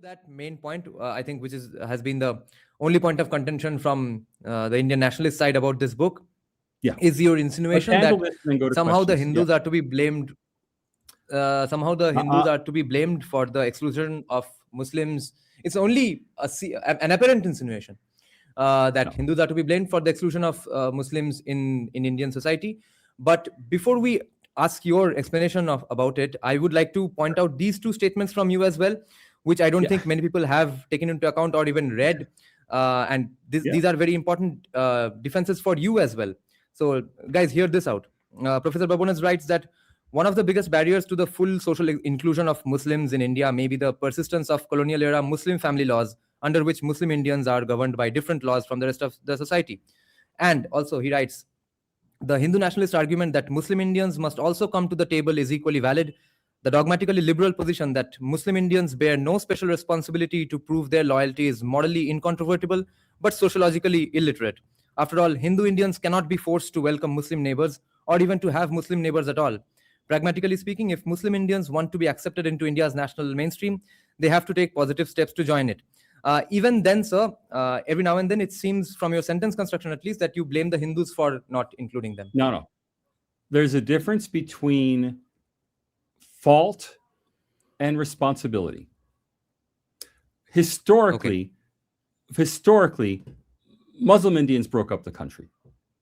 that main point, I think, which has been the only point of contention from the Indian nationalist side about this book, is your insinuation that somehow the Hindus are to be blamed. Somehow the Hindus are to be blamed for the exclusion of Muslims. It's only an apparent insinuation that Hindus are to be blamed for the exclusion of Muslims in Indian society. But before we ask your explanation about it, I would like to point out these two statements from you as well, which I don't think many people have taken into account or even read. And these are very important defenses for you as well. So guys, hear this out. Professor Babones writes that one of the biggest barriers to the full social inclusion of Muslims in India may be the persistence of colonial era Muslim family laws, under which Muslim Indians are governed by different laws from the rest of the society. And also he writes, the Hindu nationalist argument that Muslim Indians must also come to the table is equally valid. The dogmatically liberal position that Muslim Indians bear no special responsibility to prove their loyalty is morally incontrovertible, but sociologically illiterate. After all, Hindu Indians cannot be forced to welcome Muslim neighbors or even to have Muslim neighbors at all. Pragmatically speaking, if Muslim Indians want to be accepted into India's national mainstream, they have to take positive steps to join it. Even then, sir, every now and then it seems from your sentence construction at least that you blame the Hindus for not including them. No. There's a difference between fault and responsibility. Historically, Muslim Indians broke up the country.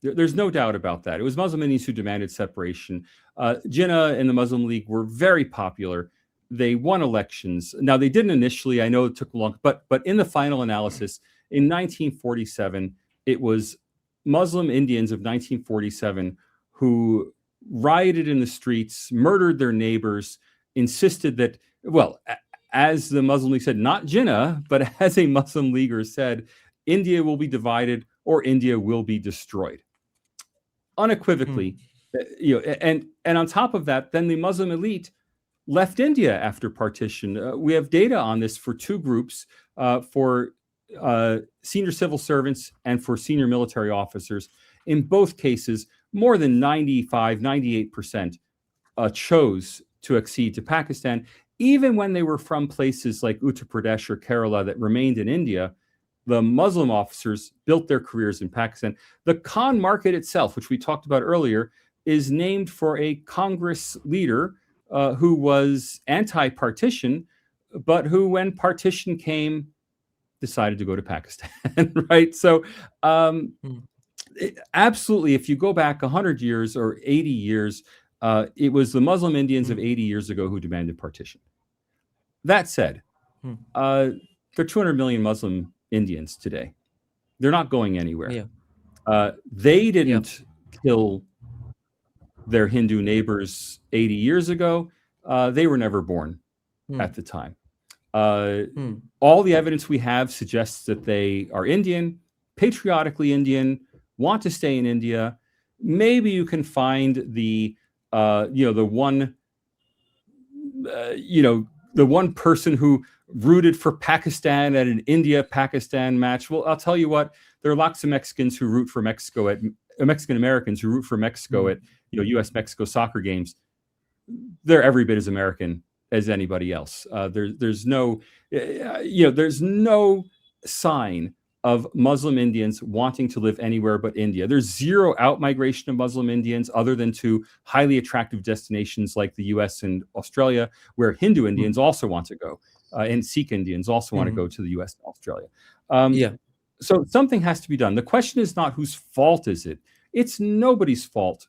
There's no doubt about that. It was Muslim Indians who demanded separation. Jinnah and the Muslim League were very popular. They won elections. Now, they didn't initially. I know it took long, but in the final analysis, in 1947, it was Muslim Indians of 1947 who rioted in the streets, murdered their neighbors, insisted that, well, as the Muslim League said, not Jinnah, but as a Muslim leaguer said, India will be divided or India will be destroyed. Unequivocally, and on top of that, then the Muslim elite left India after partition. We have data on this for two groups, for senior civil servants and for senior military officers. In both cases, more than 98% chose to accede to Pakistan, even when they were from places like Uttar Pradesh or Kerala that remained in India. The Muslim officers built their careers in Pakistan. The Khan market itself, which we talked about earlier, is named for a Congress leader who was anti-partition, but who, when partition came, decided to go to Pakistan, right? So absolutely, if you go back 100 years or 80 years, it was the Muslim Indians of 80 years ago who demanded partition. That said, there are 200 million Muslim Indians today. They're not going anywhere. They didn't kill their Hindu neighbors 80 years ago. They were never born at the time. All the evidence we have suggests that they are Indian, patriotically Indian, want to stay in India. Maybe you can find the one person who rooted for Pakistan at an India-Pakistan match. Well, I'll tell you what, there are lots of Mexicans who root for Mexico at Mexican Americans who root for Mexico at U.S.-Mexico soccer games. They're every bit as American as anybody else. There's no sign of Muslim Indians wanting to live anywhere but India. There's zero out-migration of Muslim Indians other than to highly attractive destinations like the U.S. and Australia, where Hindu Indians also want to go, and Sikh Indians also want to go to the U.S. and Australia. So something has to be done. The question is not whose fault is it. It's nobody's fault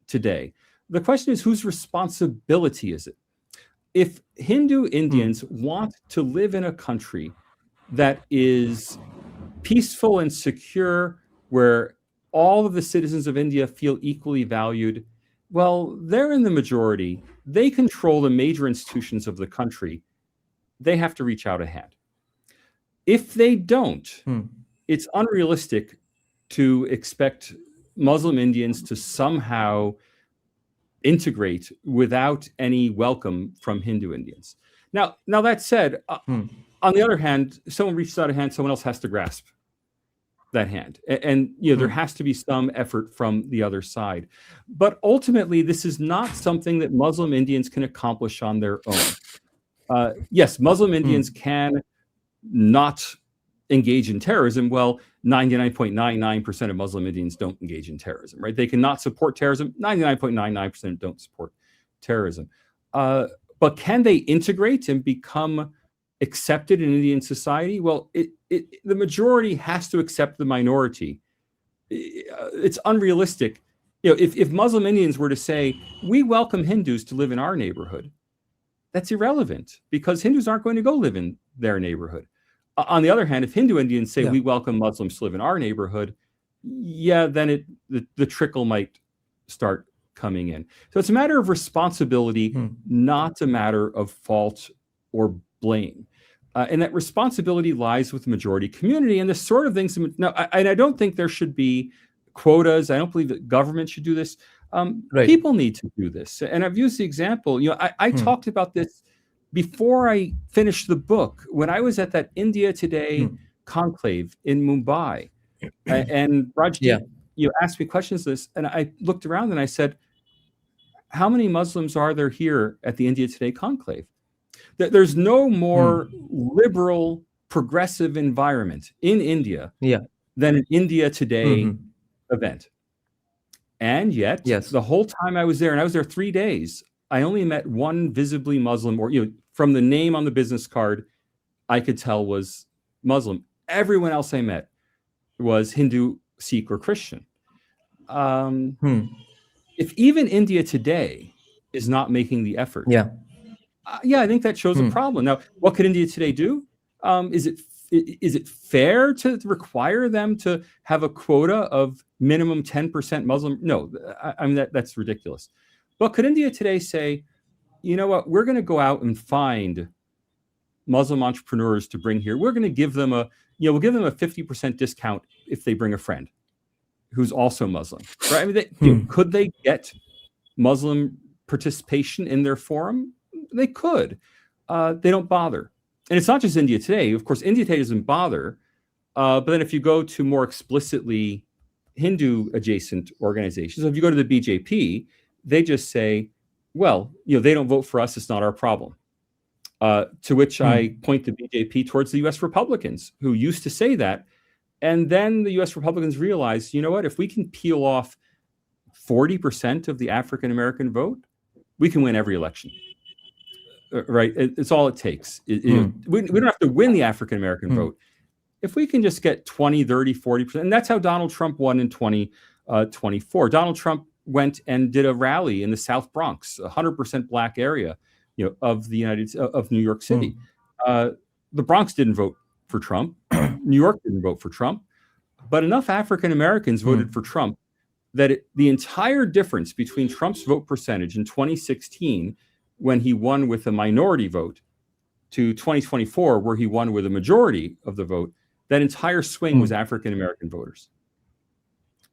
today. The question is whose responsibility is it? If Hindu Indians want to live in a country that is peaceful and secure, where all of the citizens of India feel equally valued, well, they're in the majority. They control the major institutions of the country. They have to reach out a hand. If they don't, it's unrealistic to expect Muslim Indians to somehow integrate without any welcome from Hindu Indians. Now that said, on the other hand, someone reaches out a hand, someone else has to grasp that hand. And there has to be some effort from the other side. But ultimately, this is not something that Muslim Indians can accomplish on their own. Yes, Muslim Indians can not engage in terrorism. Well, 99.99% of Muslim Indians don't engage in terrorism, right? They cannot support terrorism. 99.99% don't support terrorism. But can they integrate and become accepted in Indian society? Well, the majority has to accept the minority. It's unrealistic. If Muslim Indians were to say, we welcome Hindus to live in our neighborhood, that's irrelevant because Hindus aren't going to go live in their neighborhood. On the other hand, if Hindu Indians say we welcome Muslims to live in our neighborhood, then the trickle might start coming in. So it's a matter of responsibility, not a matter of fault or blame. And that responsibility lies with the majority community and the sort of things. Now, I don't think there should be quotas. I don't believe that government should do this. People need to do this. And I've used the example, I talked about this before I finished the book, when I was at that India Today conclave in Mumbai, and Rajdeep, asked me questions of this, and I looked around and I said, how many Muslims are there here at the India Today conclave? There's no more liberal, progressive environment in India than an India Today event. And yet, the whole time I was there, and I was there 3 days, I only met one visibly Muslim, or from the name on the business card, I could tell was Muslim. Everyone else I met was Hindu, Sikh, or Christian. If even India Today is not making the effort, I think that shows a problem. Now, what could India Today do? Is it fair to require them to have a quota of minimum 10% Muslim? No, I mean that's ridiculous. But could India Today say, you know what, we're going to go out and find Muslim entrepreneurs to bring here. We're going to give them we'll give them a 50% discount if they bring a friend who's also Muslim, right? I mean, could they get Muslim participation in their forum? They could. They don't bother. And it's not just India Today. Of course, India Today doesn't bother. But then if you go to more explicitly Hindu adjacent organizations, if you go to the BJP, they just say, well, they don't vote for us. It's not our problem. To which I point the BJP towards the U.S. Republicans who used to say that. And then the U.S. Republicans realized, you know what, if we can peel off 40% of the African-American vote, we can win every election. Right? It's all it takes. We don't have to win the African-American vote. If we can just get 20, 30, 40%, and that's how Donald Trump won in 2024. Donald Trump went and did a rally in the South Bronx, 100% black area, of the of New York City. The Bronx didn't vote for Trump. New York didn't vote for Trump, but enough African Americans voted for Trump that the entire difference between Trump's vote percentage in 2016, when he won with a minority vote, to 2024, where he won with a majority of the vote, that entire swing was African American voters.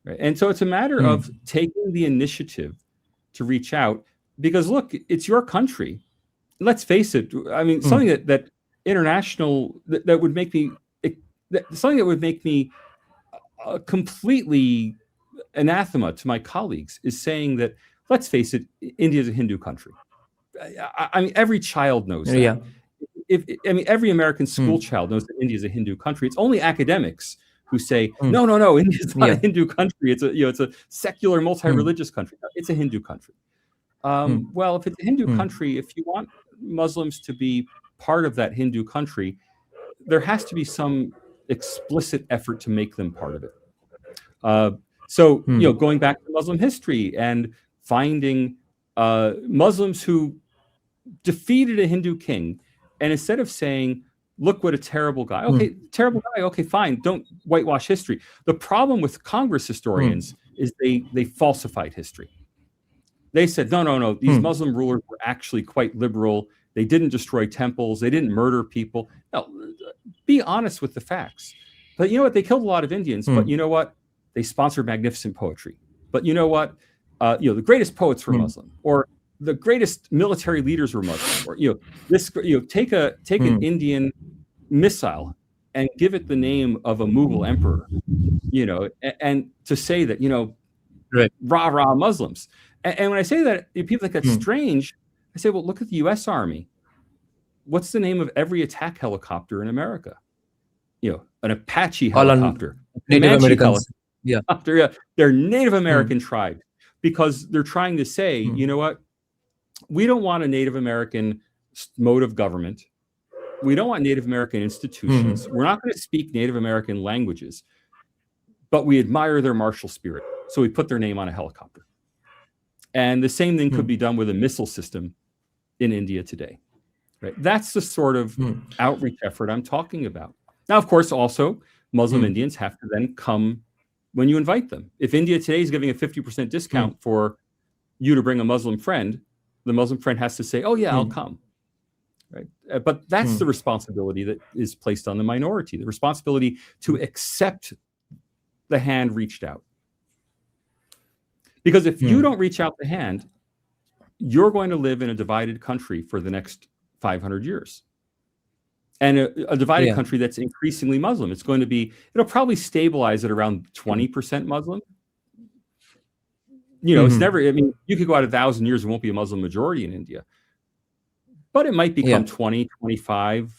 Right? And so it's a matter of taking the initiative to reach out, because look, it's your country. Let's face it. I mean, something that international that would make me completely anathema to my colleagues is saying that, let's face it, India is a Hindu country. I mean, every child knows that. Every American school child knows that India is a Hindu country. It's only academics who say, no, India is not a Hindu country. It's a secular, multi-religious country. It's a Hindu country. Well, if it's a Hindu country, if you want Muslims to be part of that Hindu country, there has to be some explicit effort to make them part of it. So, going back to Muslim history and finding Muslims who defeated a Hindu king, and instead of saying, look what a terrible guy, terrible guy, okay, fine, don't whitewash history. The problem with Congress historians is they falsified history. They said, no, these Muslim rulers were actually quite liberal. They didn't destroy temples. They didn't murder people. No, be honest with the facts. But you know what? They killed a lot of Indians. But you know what? They sponsored magnificent poetry. But you know what? The greatest poets were Muslim, or the greatest military leaders were Muslim, or take an Indian missile and give it the name of a Mughal emperor, and to say that rah Muslims. And when I say that, people think that's strange. I say, well, look at the U.S. Army. what's the name of every attack helicopter in America? An Apache helicopter. Native Americans. Helicopter, yeah. They're Native American tribes, because they're trying to say, you know what? We don't want a Native American mode of government. We don't want Native American institutions. We're not going to speak Native American languages, but we admire their martial spirit. So we put their name on a helicopter. And the same thing could be done with a missile system in India today. Right? That's the sort of outreach effort I'm talking about. Now, of course, also Muslim Indians have to then come when you invite them. If India today is giving a 50% discount for you to bring a Muslim friend, the Muslim friend has to say, oh yeah, I'll come. Right? But that's the responsibility that is placed on the minority, the responsibility to accept the hand reached out. Because if you don't reach out the hand, you're going to live in a divided country for the next 500 years. And a divided country that's increasingly Muslim. It'll probably stabilize at around 20% Muslim. It's never, you could go out 1,000 years and won't be a Muslim majority in India. But it might become 20, 25,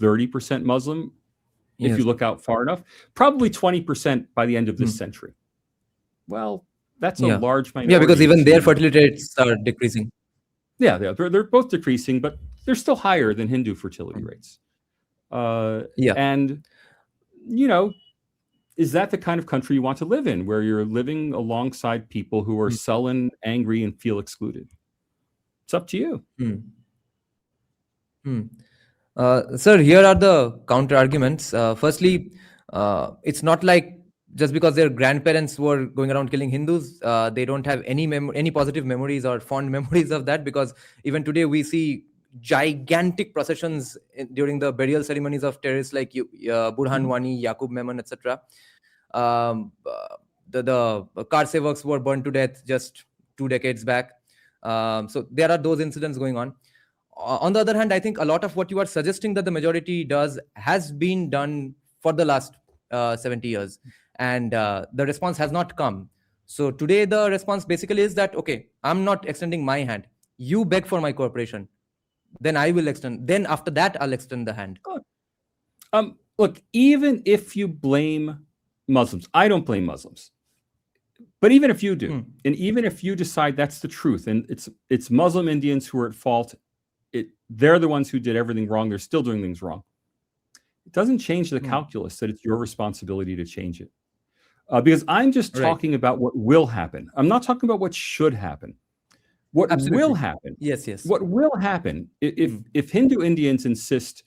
30% Muslim if you look out far enough. Probably 20% by the end of this century. Well, that's a large minority. Yeah, because even their fertility rates are decreasing. Yeah, they're both decreasing, but they're still higher than Hindu fertility rates. And, is that the kind of country you want to live in, where you're living alongside people who are sullen, angry, and feel excluded? It's up to you. Sir, here are the counter arguments. Firstly, it's not like just because their grandparents were going around killing Hindus, they don't have any positive memories or fond memories of that, because even today we see gigantic processions during the burial ceremonies of terrorists like Burhan Wani, Yaqub Memon, etc. The car sevaks were burned to death just 2 decades back. So there are those incidents going on. On the other hand, I think a lot of what you are suggesting that the majority does has been done for the last 70 years. And the response has not come. So today the response basically is that, okay, I'm not extending my hand. You beg for my cooperation. Then I will extend. Then after that, I'll extend the hand. Look, even if you blame Muslims, I don't blame Muslims. But even if you do, and even if you decide that's the truth, and it's Muslim Indians who are at fault, they're the ones who did everything wrong. They're still doing things wrong. It doesn't change the calculus that it's your responsibility to change it. Because I'm just talking about what will happen. I'm not talking about what should happen. What will happen? Yes. What will happen if Hindu Indians insist,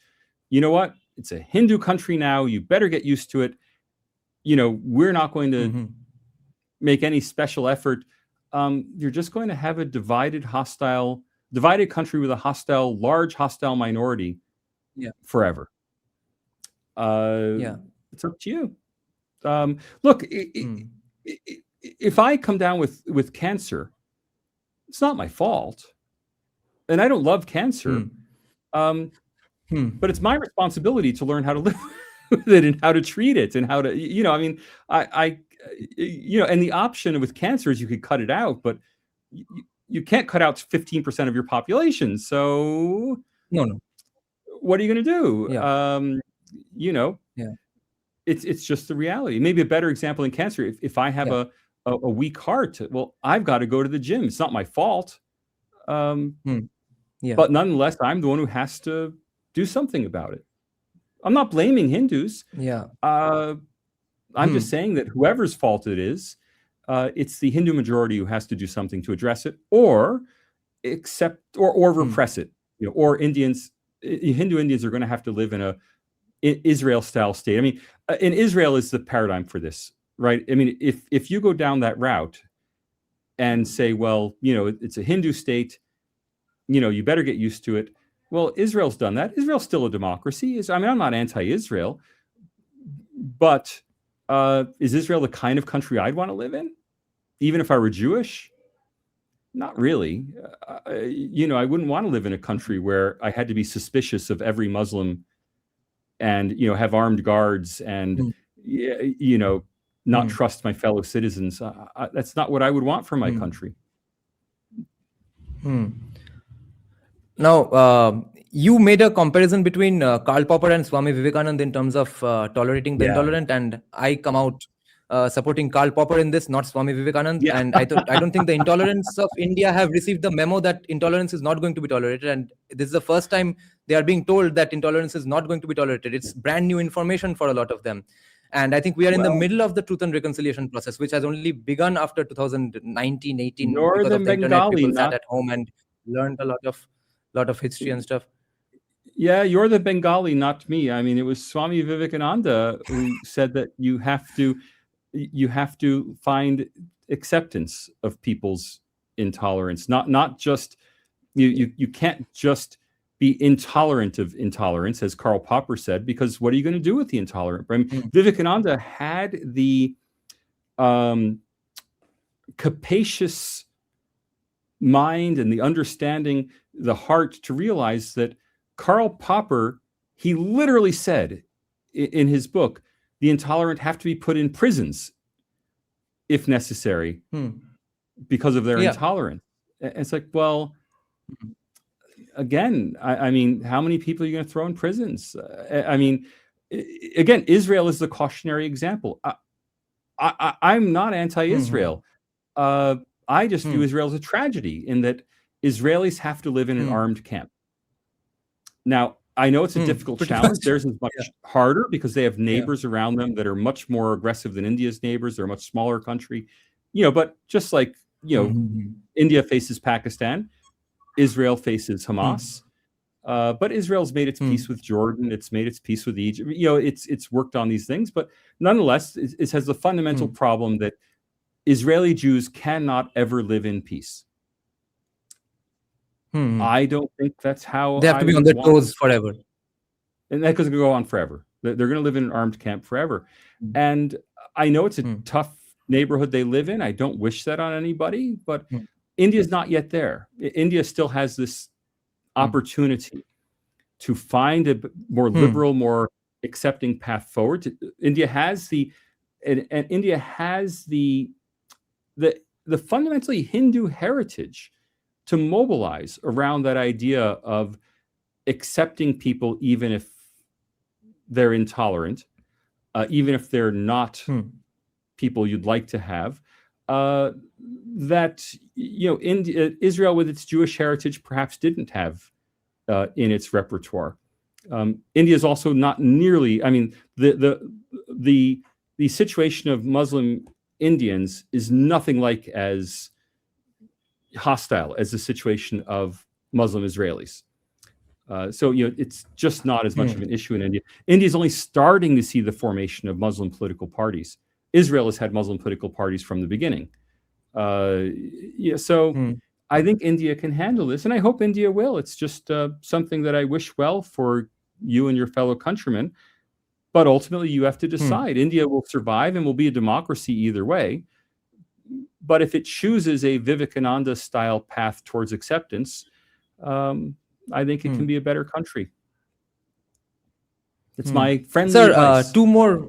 you know what? It's a Hindu country now. You better get used to it. We're not going to make any special effort. You're just going to have a divided country with a large hostile minority forever. It's up to you. Look, if I come down with cancer, it's not my fault, and I don't love cancer. But it's my responsibility to learn how to live with it and how to treat it and how to, and the option with cancer is you could cut it out, but you can't cut out 15% of your population. So no. What are you going to do? It's just the reality. Maybe a better example in cancer, if I have a weak heart, well, I've got to go to the gym. It's not my fault. But nonetheless, I'm the one who has to do something about it. I'm not blaming Hindus. I'm just saying that whoever's fault it is, it's the Hindu majority who has to do something to address it, or accept or repress it. Or Hindu Indians are going to have to live in a Israel-style state. I mean, in Israel is the paradigm for this, right? I mean, if you go down that route and say, well, it's a Hindu state, you better get used to it. Well, Israel's done that. Israel's still a democracy. I'm not anti-Israel, but is Israel the kind of country I'd want to live in, even if I were Jewish? Not really. I wouldn't want to live in a country where I had to be suspicious of every Muslim and, have armed guards and, not trust my fellow citizens. That's not what I would want for my country. Now, you made a comparison between Karl Popper and Swami Vivekananda in terms of tolerating the intolerant, and I come out supporting Karl Popper in this, not Swami Vivekananda. And I don't think the intolerance of India have received the memo that intolerance is not going to be tolerated. And this is the first time they are being told that intolerance is not going to be tolerated. It's brand new information for a lot of them. And I think we are in the middle of the truth and reconciliation process, which has only begun after 2019, 18, because of the internet. People sat at home and learned a lot of history and stuff. Yeah, you're the Bengali, not me. I mean, it was Swami Vivekananda who said that you have to find acceptance of people's intolerance, not just you can't just be intolerant of intolerance, as Karl Popper said, because what are you going to do with the intolerant? I mean, Vivekananda had the capacious mind and the understanding, the heart to realize that Karl Popper, he literally said in his book, the intolerant have to be put in prisons if necessary because of their intolerance. It's like, well, again, I mean, how many people are you going to throw in prisons? I mean, again, Israel is the cautionary example. I'm not anti-Israel. I just view Israel as a tragedy in that Israelis have to live in an armed camp. Now, I know it's a difficult challenge. Theirs is much harder because they have neighbors around them that are much more aggressive than India's neighbors. They're a much smaller country, but just like, India faces Pakistan, Israel faces Hamas. But Israel's made its peace with Jordan. It's made its peace with Egypt. It's worked on these things, but nonetheless, it has the fundamental problem that Israeli Jews cannot ever live in peace. I don't think that's how they have to be on their toes forever. And that could go on forever. They're going to live in an armed camp forever. And I know it's a tough neighborhood they live in. I don't wish that on anybody, but India's not yet there. India still has this opportunity to find a more liberal, more accepting path forward. India has the fundamentally Hindu heritage to mobilize around that idea of accepting people, even if they're intolerant, even if they're not people you'd like to have. That Israel, with its Jewish heritage, perhaps didn't have in its repertoire. India is also not nearly. I mean, the situation of Muslim Indians is nothing like as hostile as the situation of Muslim Israelis. So it's just not as much of an issue in India. India is only starting to see the formation of Muslim political parties. Israel has had Muslim political parties from the beginning. So I think India can handle this, and I hope India will. It's just something that I wish well for you and your fellow countrymen. But ultimately, you have to decide. India will survive and will be a democracy either way. But if it chooses a Vivekananda-style path towards acceptance, I think it can be a better country. It's my friendly advice. Two more.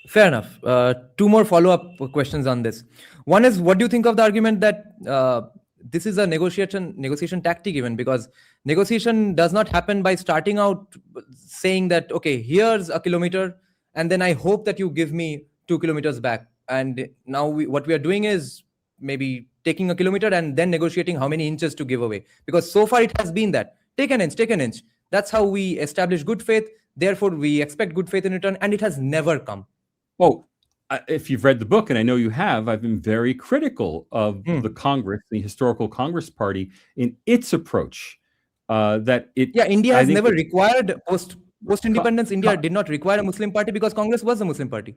Fair enough. Two more follow-up questions on this. One is, what do you think of the argument that this is a negotiation tactic, even because negotiation does not happen by starting out saying that, okay, here's a kilometer, and then I hope that you give me 2 kilometers back. And now what we are doing is maybe taking a kilometer and then negotiating how many inches to give away. Because so far it has been that take an inch. That's how we establish good faith. Therefore, we expect good faith in return, and it has never come. Well, if you've read the book, and I know you have, I've been very critical of the Congress, the historical Congress Party, in its approach. India has never required post-independence. India did not require a Muslim party because Congress was a Muslim party.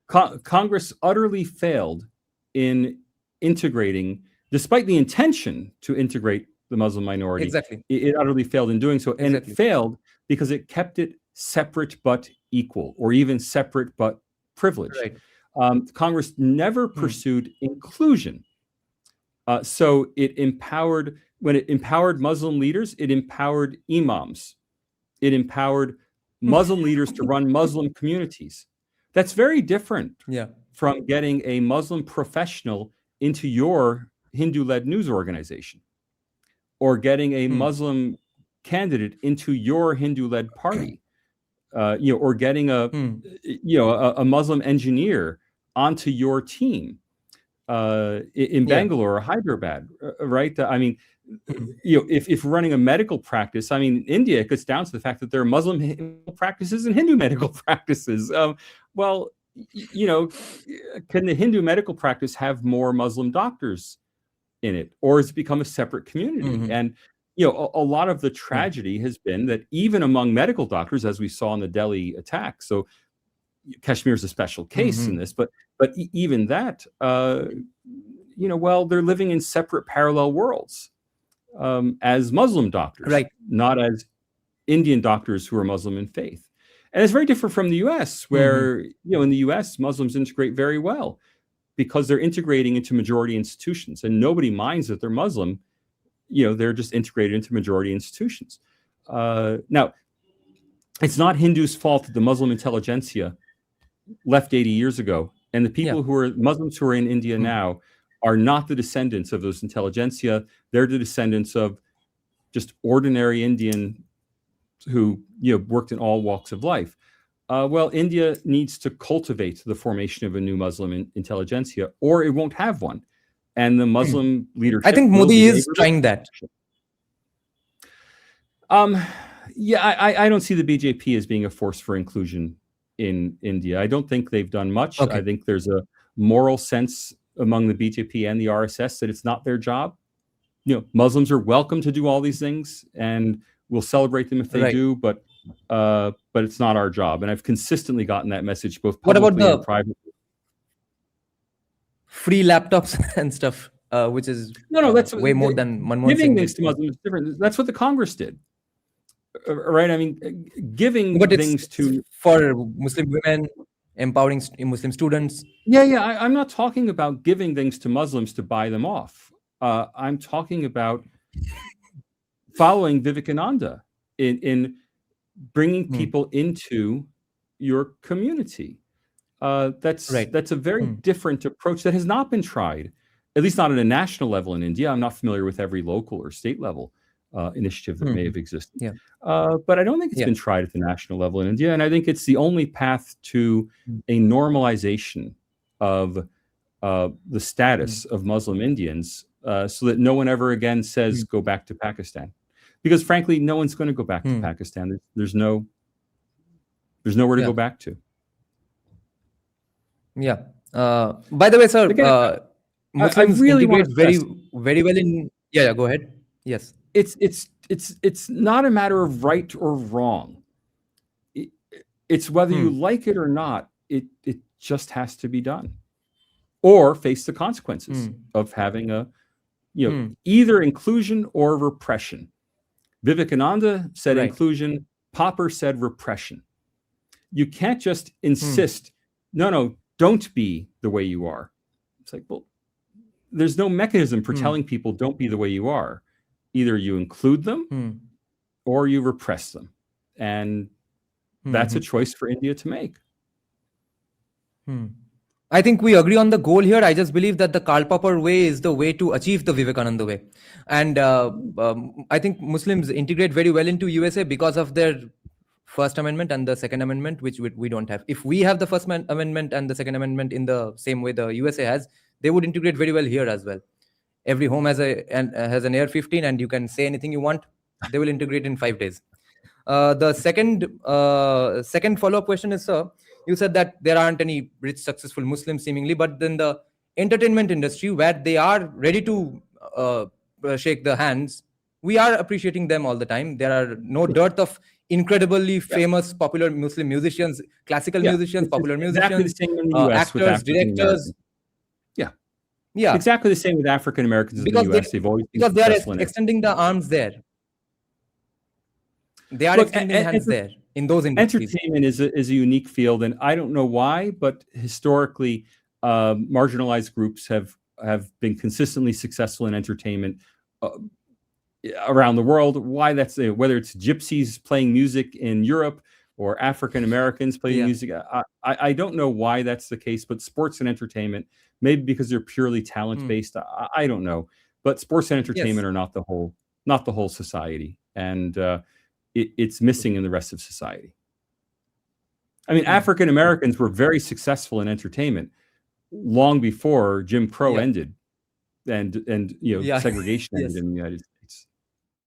Congress utterly failed in integrating, despite the intention to integrate the Muslim minority. Exactly. It utterly failed in doing so. And it failed because it kept it separate but equal, or even separate but privileged. Right. Congress never pursued inclusion. So when it empowered Muslim leaders, it empowered imams. It empowered Muslim leaders to run Muslim communities. That's very different from getting a Muslim professional into your Hindu-led news organization, or getting a Muslim candidate into your Hindu-led party, or getting a Muslim engineer onto your team in Bangalore or Hyderabad, right? I mean, if running a medical practice, I mean, in India, it gets down to the fact that there are Muslim medical practices and Hindu medical practices. Can the Hindu medical practice have more Muslim doctors in it, or has it become a separate community? And a lot of the tragedy has been that even among medical doctors, as we saw in the Delhi attack, so Kashmir is a special case in this, but even that, they're living in separate parallel worlds as Muslim doctors, right? Not as Indian doctors who are Muslim in faith. And it's very different from the U.S., where in the U.S. Muslims integrate very well because they're integrating into majority institutions, and nobody minds that they're Muslim. They're just integrated into majority institutions. Now, it's not Hindus' fault that the Muslim intelligentsia left 80 years ago, and the people who are Muslims who are in India now are not the descendants of those intelligentsia. They're the descendants of just ordinary Indian who worked in all walks of life. India needs to cultivate the formation of a new Muslim intelligentsia, or it won't have one. And the Muslim leadership, I think Modi is trying that. I don't see the BJP as being a force for inclusion in India. I don't think they've done much. Okay. I think there's a moral sense among the BJP and the RSS that it's not their job. Muslims are welcome to do all these things, and we'll celebrate them if they do, but it's not our job. And I've consistently gotten that message both publicly and privately. Free laptops and stuff, which is that's way more than giving things to Muslims is different. That's what the Congress did, right? I mean, giving things for Muslim women, empowering Muslim students. I'm not talking about giving things to Muslims to buy them off. I'm talking about following Vivekananda in bringing people into your community. That's a very different approach that has not been tried, at least not at a national level in India. I'm not familiar with every local or state level initiative that may have existed. But I don't think it's been tried at the national level in India. And I think it's the only path to a normalization of the status of Muslim Indians so that no one ever again says, go back to Pakistan. Because frankly, no one's going to go back to Pakistan. There's nowhere to go back to. By the way, sir, Muslims really integrate very well in. Go ahead. Yes, it's not a matter of right or wrong. It's whether you like it or not. It just has to be done, or face the consequences of having either inclusion or repression. Vivekananda said inclusion. Popper said repression. You can't just insist. No, don't be the way you are. It's like, well, there's no mechanism for telling people don't be the way you are. Either you include them or you repress them. And that's a choice for India to make. I think we agree on the goal here. I just believe that the Karl Popper way is the way to achieve the Vivekananda way. And I think Muslims integrate very well into USA because of their First Amendment and the Second Amendment, which we don't have. If we have the First Amendment and the Second Amendment in the same way the USA has, they would integrate very well here as well. Every home has an AR-15, and you can say anything you want. They will integrate in 5 days. The second follow-up question is, sir, you said that there aren't any rich, successful Muslims seemingly, but then the entertainment industry, where they are ready to shake the hands, we are appreciating them all the time. There are no dearth of incredibly famous, popular Muslim musicians, classical musicians, popular musicians, the same in the US actors, directors. Yeah, exactly the same with African Americans in the US. They've always been they are extending the arms there. They are extending hands there in those industries. Entertainment is a unique field, and I don't know why, but historically, marginalized groups have been consistently successful in entertainment around the world. Why that's whether it's gypsies playing music in Europe or African Americans playing music. I don't know why that's the case, but sports and entertainment, maybe because they're purely talent based. I don't know, but sports and entertainment are not the whole not the whole society. And it's missing in the rest of society. I mean, African Americans were very successful in entertainment long before Jim Crow ended and segregation ended in the United States.